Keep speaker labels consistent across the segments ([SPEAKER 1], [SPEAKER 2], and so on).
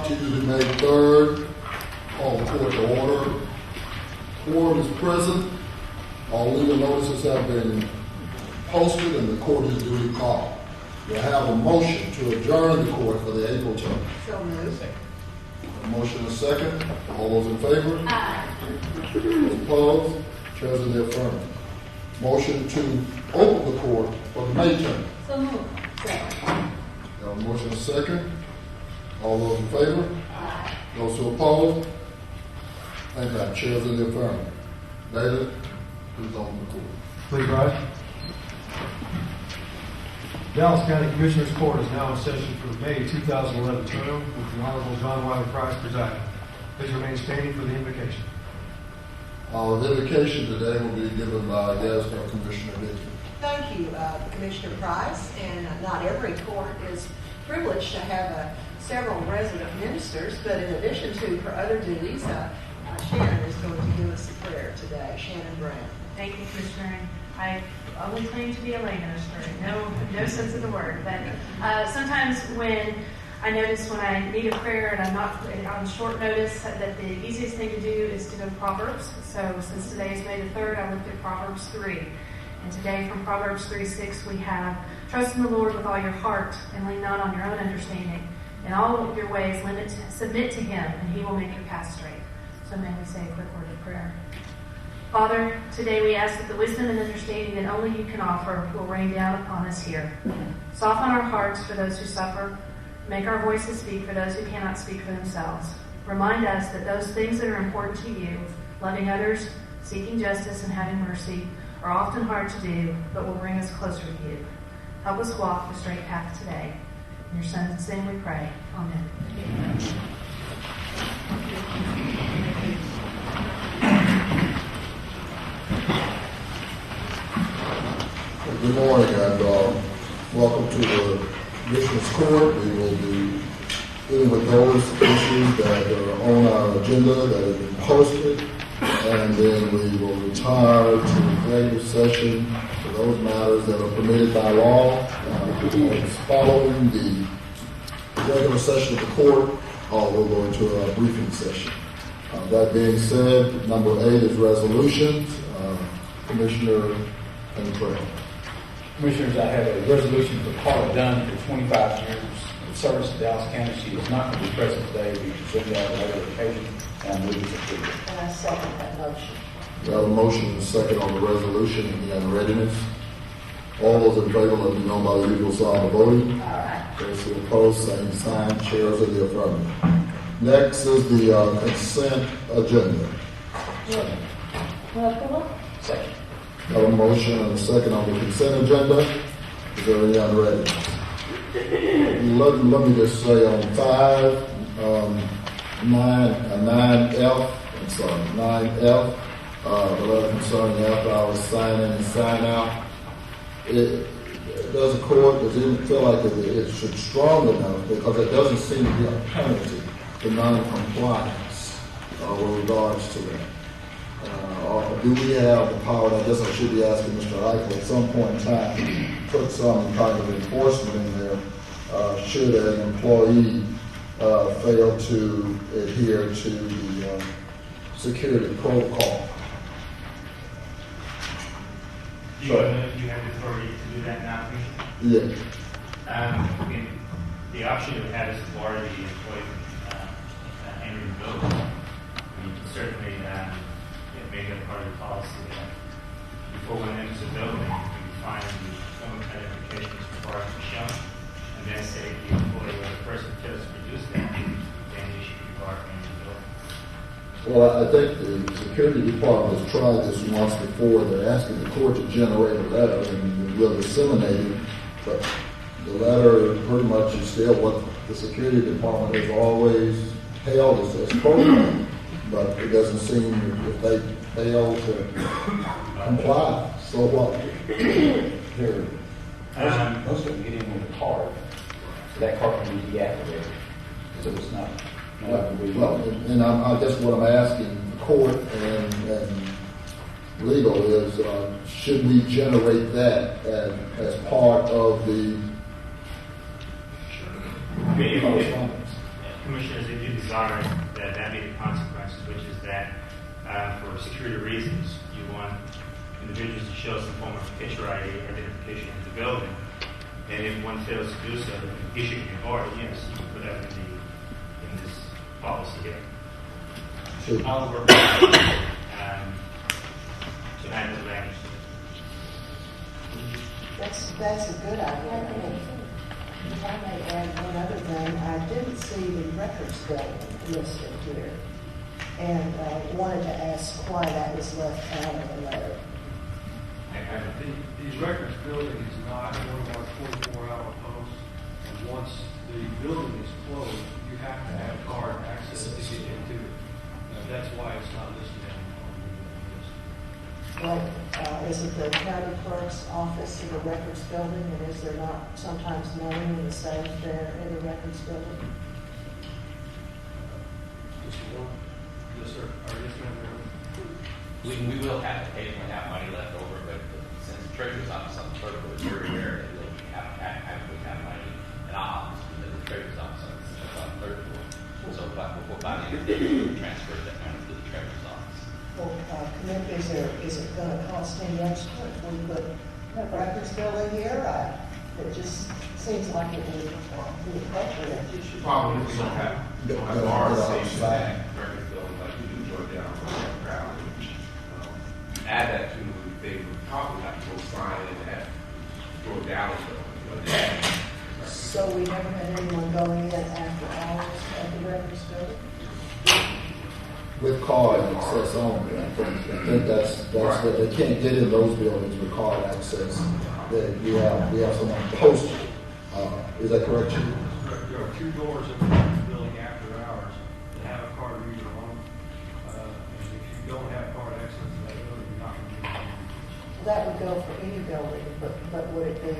[SPEAKER 1] Tuesday, May 3rd. Call the court to order. Quorum is present. All legal notices have been posted and the court is duly called. We have a motion to adjourn the court for the April term.
[SPEAKER 2] So moved.
[SPEAKER 1] A motion is second. All those in favor?
[SPEAKER 2] Aye.
[SPEAKER 1] Those opposed? Chairs in the affirmative. Motion to open the court for the May term.
[SPEAKER 2] So moved. Second.
[SPEAKER 1] We have a motion is second. All those in favor?
[SPEAKER 2] Aye.
[SPEAKER 1] Those who oppose? Thank you. Chairs in the affirmative. David, please open the court.
[SPEAKER 3] Please rise. Dallas County Commissioners Court is now in session for the May 2011 term with the Honorable John Wiley Price presiding. Please remain standing for the invocation.
[SPEAKER 1] The invocation today will be given by Gaston Commissioner Dickey.
[SPEAKER 2] Thank you, Commissioner Price. And not every court is privileged to have several resident ministers, but in addition to her other duties, Shannon is going to give us a prayer today. Shannon Brown.
[SPEAKER 4] Thank you, Commissioner. I only claim to be a lay minister, no sense of the word. But sometimes when I notice when I need a prayer and I'm not on short notice, that the easiest thing to do is to go to Proverbs. So since today is May the 3rd, I looked at Proverbs 3. And today from Proverbs 3:6 we have, trust in the Lord with all your heart and lean not on your own understanding. In all your ways submit to him and he will make your path straight. So may we say a quick word of prayer. Father, today we ask that the wisdom and understanding that only you can offer will rain down upon us here. Soften our hearts for those who suffer. Make our voices speak for those who cannot speak for themselves. Remind us that those things that are important to you, loving others, seeking justice, and having mercy, are often hard to do, but will bring us closer to you. Help us walk the straight path today. In your Son's name we pray. Amen.
[SPEAKER 1] Good morning and welcome to the Commissioners Court. We will be dealing with those issues that are on our agenda that have been posted, and then we will retire to executive session for those matters that are permitted by law. Following the regular session of the court, we'll go into a briefing session. That being said, number 8 is resolutions. Commissioner Prayer.
[SPEAKER 5] Commissioners, I have a resolution for Carla Dunn for 25 years of service to Dallas County. She is not going to be present today. We presented that on a later occasion, and I move its approval.
[SPEAKER 2] And I second that motion.
[SPEAKER 1] We have a motion and a second on the resolution and readiness. All those in favor, let me know by the usual sign of voting.
[SPEAKER 2] Aye.
[SPEAKER 1] Those who oppose, same sign. Chairs of the affirmative. Next is the consent agenda.
[SPEAKER 5] Second.
[SPEAKER 1] We have a motion and a second on the consent agenda. Is there any unreadiness? Let me just say on 9F, the letter concerning after-hours sign-in and sign-out. Does it feel like it should strong enough, because it doesn't seem to be a penalty for non-compliance with regards to that? Or do we have the power, and I guess I should be asking Mr. Eichel at some point in time, put some kind of enforcement in there should an employee fail to adhere to the security protocol?
[SPEAKER 6] Do you have the authority to do that now, Commissioner?
[SPEAKER 1] Yes.
[SPEAKER 6] The option that we have is to bar the employee entering the building. Certainly make it part of the policy that before one enters the building, we find some identifications for to be shown, and then say if the employee or the person fails to produce that, then he should be barred from entering the building.
[SPEAKER 1] Well, I think the security department has tried this once before. They're asking the court to generate a letter, and we'll disseminate it. But the letter pretty much is still what the security department has always held as its program. But it doesn't seem if they fail to comply. So what?
[SPEAKER 5] Most of them get in with a card, so that card can be deactivated. So it's not.
[SPEAKER 1] And I guess what I'm asking the court and legal is, should we generate that as part of the correspondence?
[SPEAKER 6] Commissioners, if you desire that be the consequences, which is that for security reasons, you want individuals to show some form of picture ID identification of the building. And if one fails to do so, the issue can be avoided. Yes, you can put that in this policy here.
[SPEAKER 1] Should-
[SPEAKER 6] I'll work to add the language.
[SPEAKER 2] That's a good idea. If I may add one other thing, I didn't see the records building listed here, and wanted to ask why that was left out of the letter.
[SPEAKER 3] The records building is not one of our 24-hour posts, and once the building is closed, you have to have card access to get into it. That's why it's not listed on the list.
[SPEAKER 2] Well, is it the county clerk's office in the records building, and is there not sometimes money in the safe there in the records building?
[SPEAKER 3] Just one? Yes, sir. Or yes, ma'am.
[SPEAKER 7] We will have occasionally have money left over, but since the treasurer's office on the third floor is very rare that we'll have money in our office, because the treasurer's office is on the third floor. So before buying anything, we transfer that money to the treasurer's office.
[SPEAKER 2] Well, is it going to cost any extra if we put a records building here? It just seems like it would be appropriate.
[SPEAKER 8] Probably we don't have
[SPEAKER 1] Yeah,
[SPEAKER 8] bars
[SPEAKER 1] yeah,
[SPEAKER 8] stationed
[SPEAKER 1] outside.
[SPEAKER 8] at record building like we do Georgia Crowd. Add that to, they would probably have to go sign in at Georgia Allen building.
[SPEAKER 2] So we never had anyone going in after hours at the records building?
[SPEAKER 1] With card access only, I think that's they can't get in those buildings with card access. That we have someone posted. Is that correct, Chief?
[SPEAKER 3] Correct. There are two doors in the records building after hours that have a card reader on them. And if you don't have card access to that building, you're not going to be able to.
[SPEAKER 2] That would go for any building, but would it be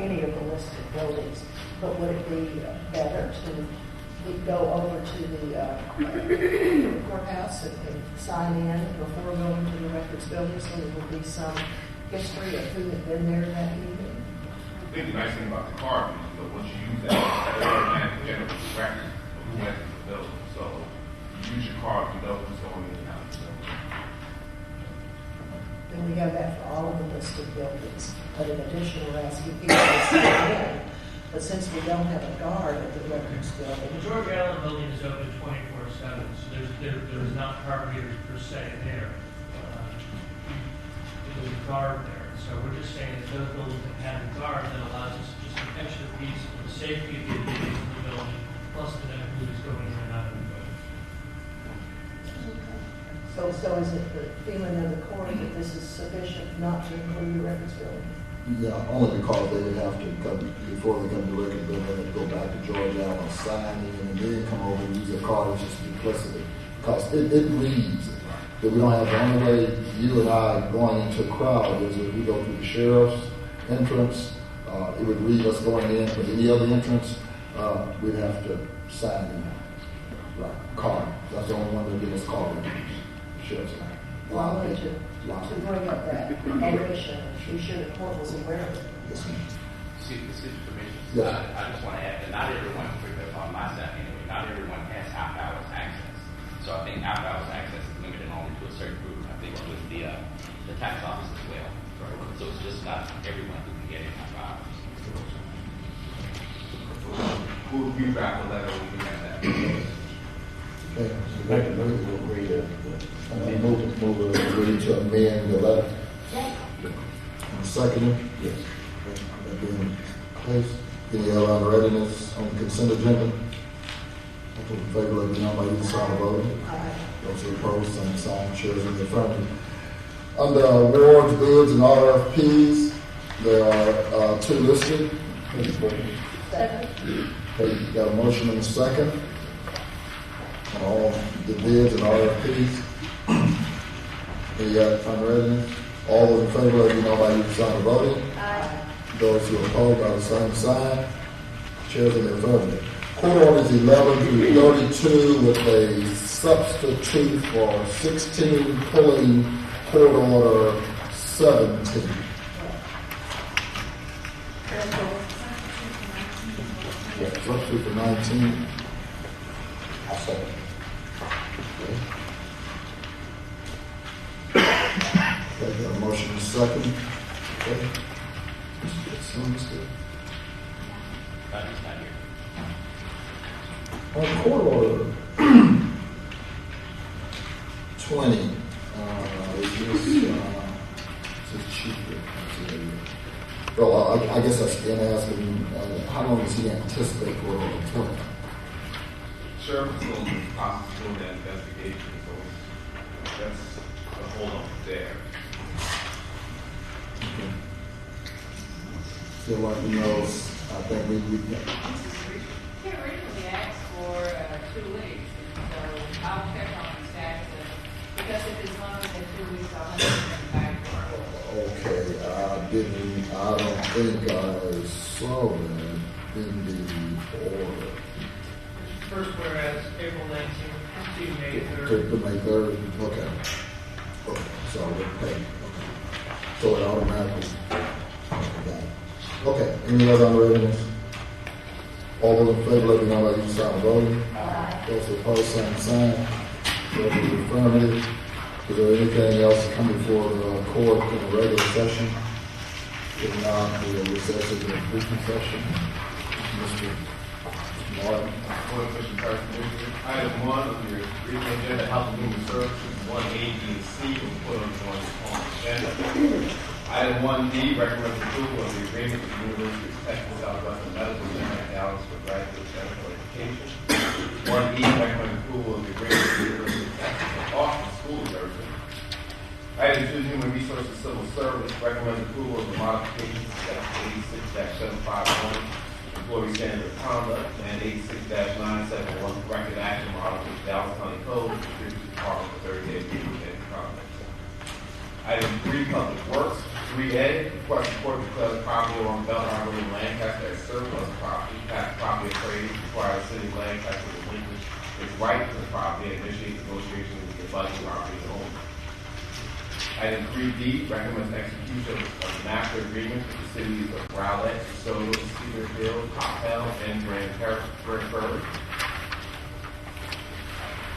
[SPEAKER 2] any of the listed buildings? But would it be better to go over to the courthouse and sign in before going to the records building, so there would be some history of who had been there that evening?
[SPEAKER 8] I think the nice thing about the card is that once you use that, it automatically generates a record of who went to the building. So you use your card, you know who's going in and out.
[SPEAKER 2] And we have that for all of the listed buildings, but in addition, we're asking people to sign in. But since we don't have a guard at the records building,
[SPEAKER 9] The George Allen building is open 24/7, so there's not card readers per se there. There's a guard there, so we're just saying that those buildings that have a guard, that allows us just an extra piece for the safety of the individuals in the building, plus to know who is going in and out of the building.
[SPEAKER 2] so is it the feeling of the court that this is sufficient not to include the records building?
[SPEAKER 1] Yeah, only because they would have to come, before they come to record building, they would go back to Georgia Allen, sign in, and then come over and use their card, it's just duplicity. Because it reads that we don't have, the only way you and I going into a crowd is if we go through the sheriff's entrance, it would read us going in, but any other entrance, we'd have to sign in. Right, card, that's the only one that give us card, sheriff's line.
[SPEAKER 2] Well, I wanted to bring up that omission, be sure the court was aware of it.
[SPEAKER 1] Yes, ma'am.
[SPEAKER 7] See, the city permission.
[SPEAKER 1] Yeah.
[SPEAKER 7] I just want to add that not everyone, on my staff anyway, not everyone has after-hours access. So I think after-hours access is limited only to a certain group. I think with the tax office as well. Right. So it's just not everyone who can get in after hours.
[SPEAKER 8] We'll give back the letter when we have that.
[SPEAKER 1] Okay, so make a move to agree to, move to agree to amend the letter. Second? Yes. That being placed. Any other readiness on the consent agenda? All in favor, let me know by using sign of voting. Those who oppose, same sign, chairs in the affirmative. Under awards, bids, and RFPs, there are two listed.
[SPEAKER 2] Second.
[SPEAKER 1] Okay, you got a motion and a second on all the bids and RFPs. Any unreadiness? All those in favor, let me know by using sign of voting.
[SPEAKER 2] Aye.
[SPEAKER 1] Those who oppose by the same sign, chairs in the affirmative. Court orders 11 through 32 with a substitute for 16 pulling Court Order 17. Yeah, it's up to the 19.
[SPEAKER 5] I'll second.
[SPEAKER 1] Okay, got a motion and a second. Okay. Understood.
[SPEAKER 7] He's not here.
[SPEAKER 1] On Court Order 20, is this chief? Well, I guess I should ask him, how long does he anticipate Court Order 20?
[SPEAKER 8] Sheriff's still in the process of doing that investigation, so that's the hold up there.
[SPEAKER 1] Feel like he knows, I think we
[SPEAKER 10] He originally asked for 2 weeks, so I'll check on the status of it. Because if it's longer than 2 weeks, I'll have to come back for it.
[SPEAKER 1] Okay, I don't think I saw that in the order.
[SPEAKER 9] First whereas, April 19th to May 3rd.
[SPEAKER 1] To May 3rd, okay. Okay, so we're paid, okay. So it automatically, okay, got it. Okay, any other unreadiness? All those in favor, let me know by using sign of voting. Those opposed, same sign. Those in the affirmative. Is there anything else to come before the court in a regular session? If not, we will recess into a briefing session. Mr. Martin.
[SPEAKER 8] Board of Commissioners, Item 1 of your briefing agenda, Health and Human Services, 1A, B, and C was put on the agenda. Item 1D, recommend approval of the agreement with the University of Texas Southwestern Medical Center at Dallas for graduate medical education. 1E, recommend approval of the agreement with the University of Texas for Austin School of Nursing. Item 2, Human Resources Civil Service, recommend approval of the modifications to Section 86-751, Employee Standard of Conduct, and 86-971, Corrective Action Model to the Dallas County Code, which is the Department for 30-day review and conduct. Item 3, Public Works. 3A, request the court declare the property along Bell Harbor in Lancaster as surplus property. Past property appraised requires the city of Lancaster to relinquish its right to the property and initiate negotiations with the abutting property owner. Item 3D, recommends execution of the master agreement with the cities of Rowlett, DeSoto, Cedarfield, Coppell, and Grand Prairie.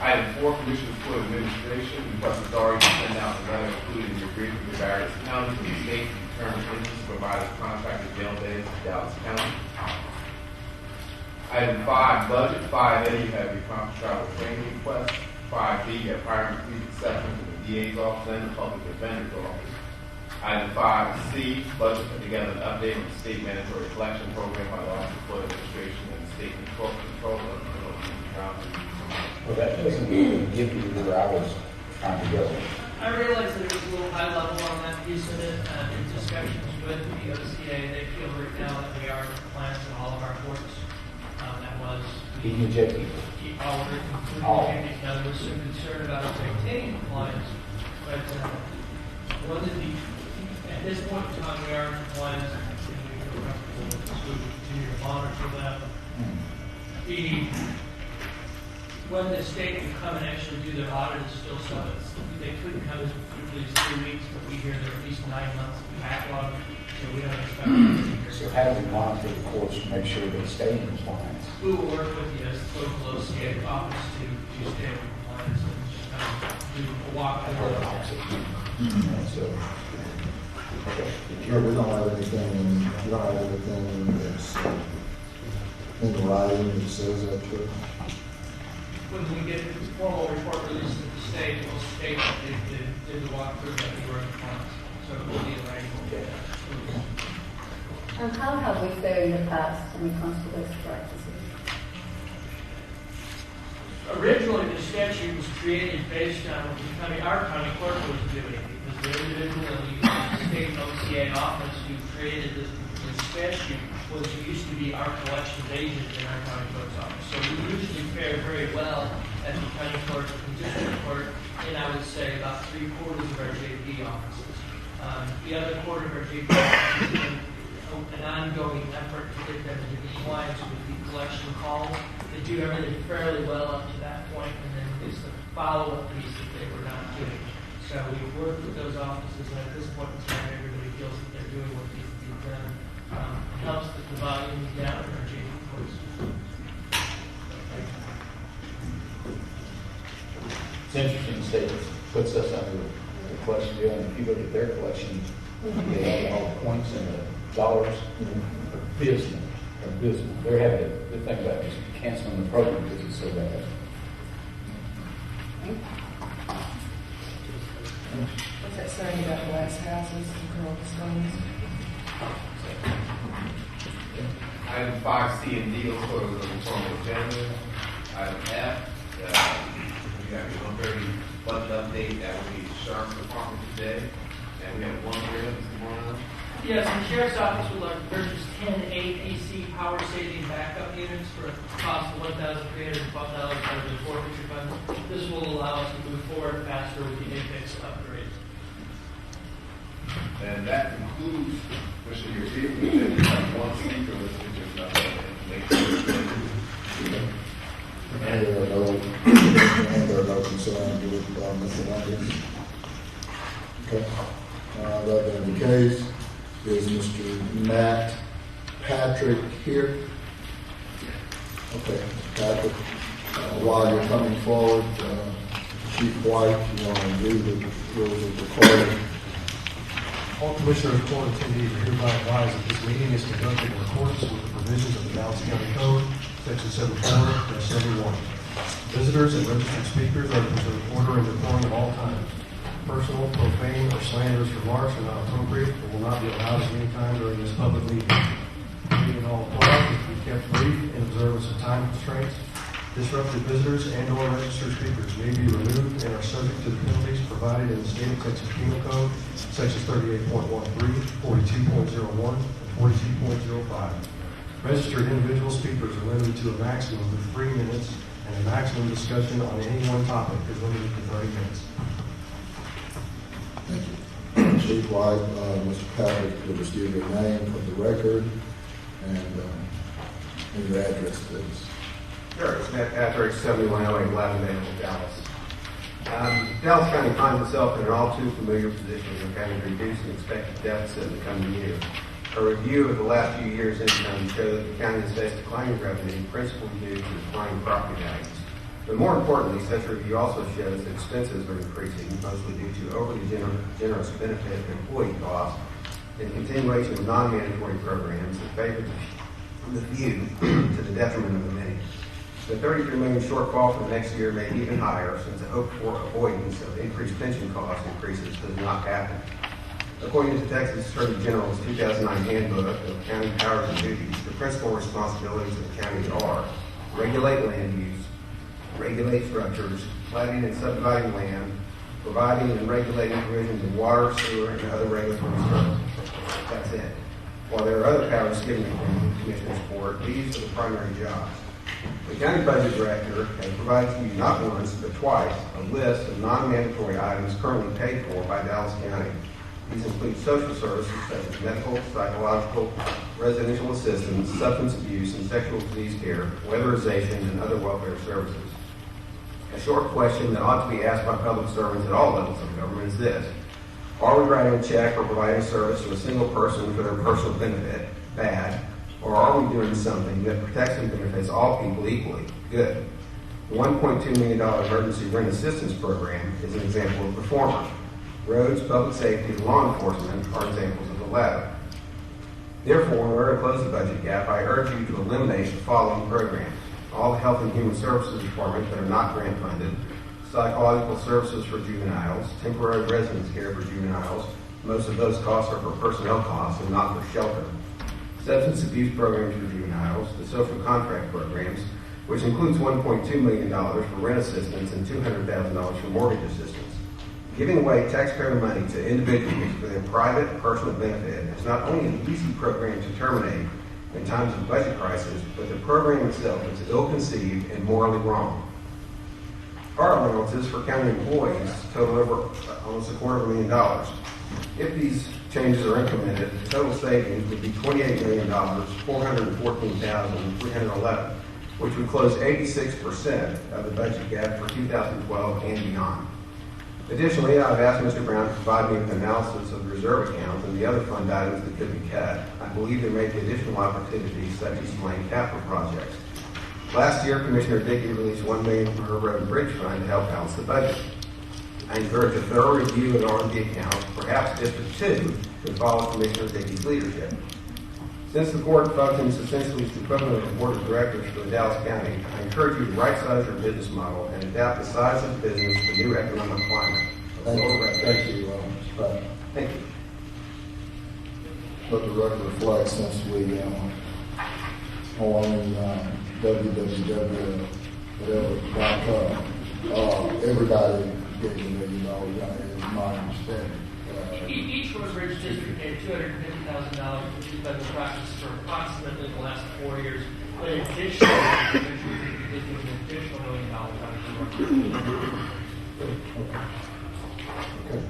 [SPEAKER 8] Item 4, Commissioners Court Administration requests authority to send out a letter including the agreement with various counties and the state to determine interest to provide a contracted jail beds to Dallas County. Item 5, Budget. 5A, you have your conference travel training request. 5B, you have hiring complete exception to the DA's office and the Public Defender's office. Item 5C, Budget, put together an update on the state mandatory collection program by the Office of Employee Administration and the State Control of
[SPEAKER 5] Well, that doesn't really give you where I was trying to go.
[SPEAKER 9] I realize that it was a little high level on that piece of it. In discussions with the OCA, they feel right now that we are in compliance in all of our courts. That was
[SPEAKER 5] EJ people.
[SPEAKER 9] all including now there was some concern about us maintaining compliance, but at this point in time we are in compliance and we feel comfortable with this. We continue to monitor them. When the state can come and actually do their audit, it's still so they couldn't come as quickly as 3 weeks, but we hear they're at least 9 months of backlog, so we don't expect anything.
[SPEAKER 5] So how do we monitor the courts to make sure they stay in compliance?
[SPEAKER 9] We will work with you as the local OCA office to stay in compliance and do a walk through the office.
[SPEAKER 5] So, okay.
[SPEAKER 1] We don't have anything that's in writing that says that to us.
[SPEAKER 9] When we get the formal report released to the state, it will state that they did the walkthrough that we were in compliance. So it will be a regular.
[SPEAKER 11] And how have we fared in the past when it comes to best practices?
[SPEAKER 9] Originally, the statute was created based on what our county clerk was doing, because the individual in the state OCA office who created this statute used to be our collections agent in our county clerk's office. So we usually fare very well at the county clerk and district clerk, and I would say about 3/4 of our JP offices. The other quarter of our JP offices is an ongoing effort to get them into compliance with the collection calls. They do everything fairly well up to that point, and then it's the follow-up piece that they were not doing. So So we've worked with those offices, and at this point in time, everybody feels that they're doing what needs to be done. Helps that the volume is down in our changing course.
[SPEAKER 5] It's interesting to say it puts us under the collection bill, and if you look at their collection, they have all the points and the dollars, abysmal, abysmal. They're having to think about just canceling the program because it's so bad.
[SPEAKER 2] What's that saying about glass houses and curled stones?
[SPEAKER 8] Item 5C and D, let's go to the formal agenda. Item F, we have your 1:30 budget update. That will be the Sheriff's Department today. And we have one here, Mr. Morano.
[SPEAKER 9] Yes, the Sheriff's Office would like to purchase 10 AC power saving backup units for a cost of $1,312 out of the forfeiture fund. This will allow us to move forward faster with the Apex upgrades.
[SPEAKER 8] And that concludes, Mr. Yusuf, we have one speaker listening to information.
[SPEAKER 1] And there are no concerns with Mr. London. Okay. That being the case, is Mr. Matt Patrick here? Okay, Patrick, while you're coming forward, Chief White, you want to read the rules of recording?
[SPEAKER 12] All Commissioners Court attendees are hereby advised that this meeting is conducted in accordance with the provisions of the Dallas County Code, Section 74-71. Visitors and registered speakers are to preserve order and decorum at all times. Personal, profane, or slanderous remarks are not appropriate and will not be allowed at any time during this public meeting. Meeting all applause is to be kept brief in observance of time constraints. Disrupted visitors and/or registered speakers may be removed and are subject to the penalties provided in the State of Texas Penal Code, Sections 38.13, 42.01, and 42.05. Registered individual speakers are limited to a maximum of 3 minutes, and a maximum discussion on any one topic is limited to 30 minutes.
[SPEAKER 1] Thank you. Chief White, Mr. Patrick, will just give your name for the record and your address, please.
[SPEAKER 13] Sure, it's Matt Patrick, 7108 Lavendale, Dallas. Dallas County finds itself in an all too familiar position in having to reduce an expected deficit in the coming year. A review of the last few years' income showed that the county has faced declining revenue, principally due to declining property values. But more importantly, such a review also shows that expenses are increasing, mostly due to overly generous benefit and employee costs and continuation of non-mandatory programs that favor the few to the detriment of the many. The $33 million shortfall for next year may be even higher since the hoped-for avoidance of increased pension cost increases does not happen. According to Texas Attorney General's 2009 Handbook of County Powers and Duties, the principal responsibilities of the county are regulate land use, regulate structures, platting and subdividing land, providing and regulating provisions of water, sewer, and other regulatory services. That's it. While there are other powers given to the Commissioner's Court, these are the primary jobs. The County Budget Director has provided to you not once, but twice, a list of non-mandatory items currently paid for by Dallas County. These include social services such as medical, psychological, residential assistance, substance abuse, and sexual disease care, weatherization, and other welfare services. A short question that ought to be asked by public servants at all levels of government is this: are we writing a check or providing service to a single person for their personal benefit? Bad. Or are we doing something that protects and benefits all people equally? Good. The $1.2 million emergency rent assistance program is an example of the former. Roads, public safety, and law enforcement are examples of the latter. Therefore, in order to close the budget gap, I urge you to eliminate the following programs: all the Health and Human Services Department that are not grant funded, psychological services for juveniles, temporary residence care for juveniles. Most of those costs are for personnel costs and not for shelter. Substance abuse programs for juveniles, the social contract programs, which includes $1.2 million for rent assistance and $200,000 for mortgage assistance. Giving away taxpayer money to individuals for their private personal benefit is not only an easy program to terminate in times of budget crisis, but the program itself is ill-conceived and morally wrong. Car allowances for county employees total over almost $250,000. If these changes are implemented, the total savings would be $28,414,311, which would close 86% of the budget gap for 2012 and beyond. Additionally, I've asked Mr. Brown to provide me with analysis of the reserve accounts and the other fund items that could be cut. I believe there may be additional opportunities such as delaying capital projects. Last year, Commissioner Dickey released $1 million from her road and bridge fund to help balance the budget. I encourage a thorough review of R&D accounts, perhaps District 2 would follow Commissioner Dickey's leadership. Since the board functions essentially as the equivalent of the board of directors for the Dallas County, I encourage you to right-size your business model and adapt the size of the business to the new economic climate.
[SPEAKER 1] Thank you, Mr. Pratt.
[SPEAKER 13] Thank you.
[SPEAKER 1] Let the record reflect since we on www.com, everybody getting $1 million is my understanding.
[SPEAKER 9] Each road bridge district paid $250,000, which has been the practice for approximately the last 4 years. But additionally, is an additional $1 million out of the road.
[SPEAKER 1] Okay.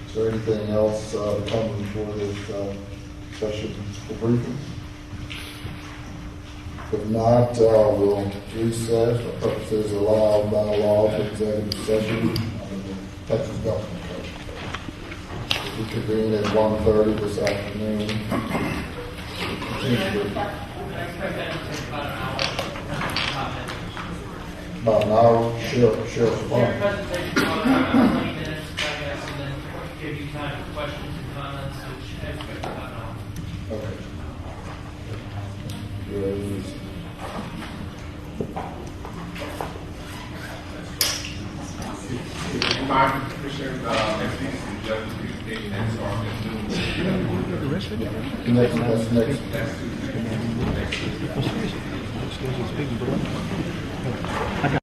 [SPEAKER 1] Is there anything else coming before this session for briefing? If not, we'll recess for purposes allowed by law to executive session under the Texas Government Code. We convene at 1:30 this afternoon. About an hour, Sheriff's
[SPEAKER 9] Their
[SPEAKER 1] Department.
[SPEAKER 9] presentation will about 20 minutes, I guess, and then give you time for questions and comments, which I expect about an hour.
[SPEAKER 1] Okay. Yes.
[SPEAKER 8] Remind Commissioners, next week is the judge's presentation at SRM at noon.
[SPEAKER 1] Next.
[SPEAKER 8] Next Tuesday.